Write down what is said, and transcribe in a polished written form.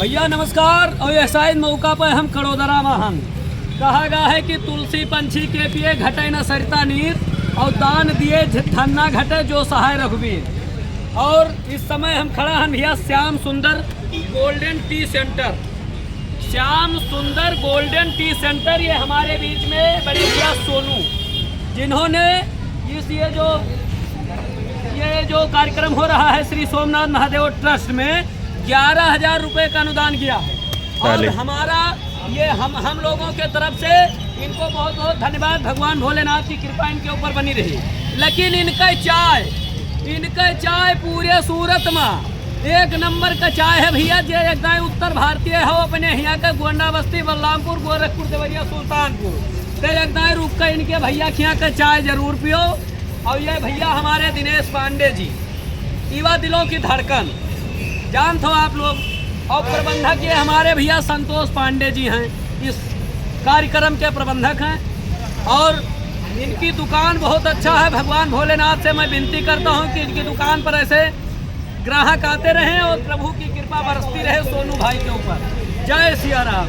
भैया नमस्कार। और ऐसा ही मौका पर हम कड़ोदरा महान कहा गया है कि तुलसी पंछी के पिए घटे न सरिता नीर और दान दिए धन्ना घटे जो सहाय रघुवीर। और इस समय हम खड़ा हैं भैया श्याम सुंदर गोल्डन टी सेंटर। श्याम सुंदर गोल्डन टी सेंटर ये हमारे बीच में बड़े भैया सोनू, जिन्होंने ये जो कार्यक्रम हो रहा है श्री सोमनाथ महादेव ट्रस्ट में 11,000 रुपये का अनुदान किया है। और हमारा ये हम लोगों के तरफ से इनको बहुत बहुत धन्यवाद। भगवान भोलेनाथ की कृपा इनके ऊपर बनी रही। लेकिन इनका चाय पूरे सूरत में 1 नंबर का चाय है भैया। जो एकदम उत्तर भारतीय हो, अपने यहाँ का गोंडा बस्ती बलरामपुर गोरखपुर देवरिया सुल्तानपुर तो एकदम रुक कर इनके भैया के यहाँ का चाय जरूर पियो। और ये भैया हमारे दिनेश पांडे जी, युवा दिलों की धड़कन, जानते हो आप लोग। और प्रबंधक ये हमारे भैया संतोष पांडे जी हैं, इस कार्यक्रम के प्रबंधक हैं। और इनकी दुकान बहुत अच्छा है। भगवान भोलेनाथ से मैं विनती करता हूं कि इनकी दुकान पर ऐसे ग्राहक आते रहें और प्रभु की कृपा बरसती रहे सोनू भाई के ऊपर। जय सिया राम।